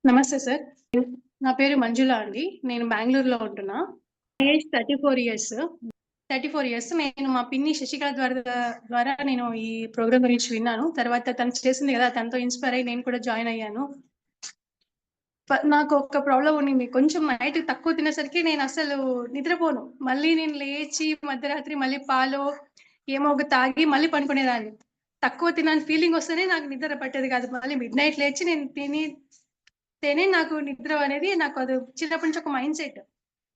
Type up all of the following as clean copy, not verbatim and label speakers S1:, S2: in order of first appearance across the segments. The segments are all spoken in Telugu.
S1: నమస్తే సార్. నా పేరు మంజుల అండి. నేను బెంగుళూరులో ఉంటున్నా. Age 34 years. 34 ఇయర్స్. నేను మా పిన్ని శశికళ ద్వారా నేను ఈ ప్రోగ్రామ్ గురించి విన్నాను. తర్వాత తను చేసింది గదా! తనతో ఇన్‌స్పైర్ అయ్యి నేను కూడా జాయిన్ అయ్యాను. నాకు ఒక ప్రాబ్లమ్ ఉండింది. కొంచెం నైట్ తక్కువ తినేసరికి నేనసలు నిద్రపోను. మళ్ళీ నేను లేచి మధ్యరాత్రి మళ్ళీ పాలో ఏమో ఒక తాగి మళ్ళీ పనుకునేదాన్ని. తక్కువ తిన్నాను ఫీలింగ్ వస్తేనే నాకు నిద్ర పట్టేది కాదు. మళ్ళీ మిడ్‌నైట్ లేచి నేను తినితేనే నాకు నిద్ర అనేది నాకు అది చిన్నప్పటి నుంచి ఒక మైండ్ సెట్.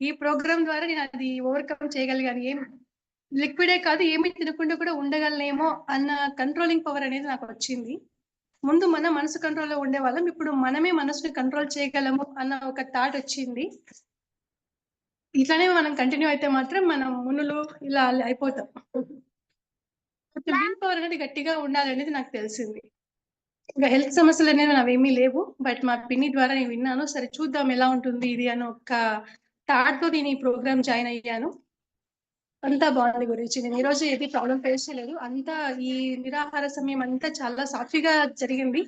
S1: ఈ ప్రోగ్రామ్ ద్వారా నేను అది ఓవర్‌కమ్ చేయగలిగాను. లిక్విడే కాదు ఏమి తినకుండా కూడా ఉండగలనేమో అన్న కంట్రోలింగ్ పవర్ అనేది నాకొచ్చింది. ముందు మన మనసు కంట్రోల్‌లో ఉండేవాళ్ళం. ఇప్పుడు మనమే మనసుని కంట్రోల్ చేయగలము అన్న ఒక థాట్ వచ్చింది. ఇట్లనే మనం కంటిన్యూ అయితే మాత్రం మనం మునులు ఇలా అయిపోతాం. కొంచెం విల్ పవర్ అనేది గట్టిగా ఉండాలనేది నాకు తెలిసింది. ఇంక హెల్త్ సమస్యలనేవి నావేమీ లేవు. బట్ మా పిన్ని ద్వారా నేను విన్నాను. సరే చూద్దాం ఎలా ఉంటుంది ఇది అని ఒక థాట్‌తో నేను ఈ ప్రోగ్రామ్ జాయిన్ అయ్యాను. అంతా బావుంది గురూజీ. నేను ఈరోజు ఏది ప్రాబ్లమ్ ఫేస్ చేయలేదు. అంతా ఈ నిరాహార సమయం అంతా చాలా సాఫీగా జరిగింది.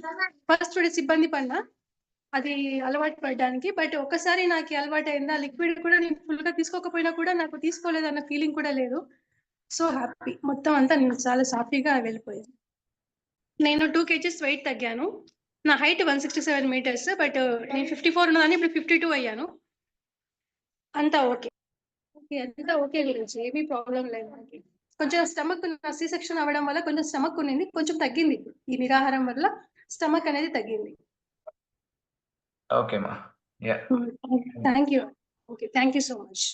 S1: ఫస్ట్ 2 డేస్ ఇబ్బంది పడినా. అది అలవాటు పడడానికి. బట్ ఒక్కసారి నాకి అలవాటయింది. ఆ లిక్విడ్ కూడా నేను ఫుల్‌గా తీసుకోకపోయినా కూడా నాకు తీసుకోలేదన్న ఫీలింగ్ కూడా లేదు. So happy. మొత్తం అంతా నేను చాలా సాఫీగా వెళ్ళిపోయింది. నేను 2 కేజీస్ వెయిట్ తగ్గాను. నా హైట్ 167 మీటర్స్. బట్ నేను 54 ఉన్నదాన్ని ఇప్పుడు 52 అయ్యాను. అంతా ఓకే. ఓకే. అంతా ఓకే గురూజీ. ఏమీ ప్రాబ్లమ్ లేదు నాకి. కొంచెం స్టమక్ నా సి సెక్షన్ అవ్వడం వల్ల కొంచెం స్టమక్ ఉన్నింది. కొంచెం తగ్గింది ఇప్పుడు. ఈ నిరాహారం వల్ల స్టమక్ అనేది తగ్గింది.
S2: ఓకే మా. Yeah!
S1: Thank you. Okay. Thank you so much.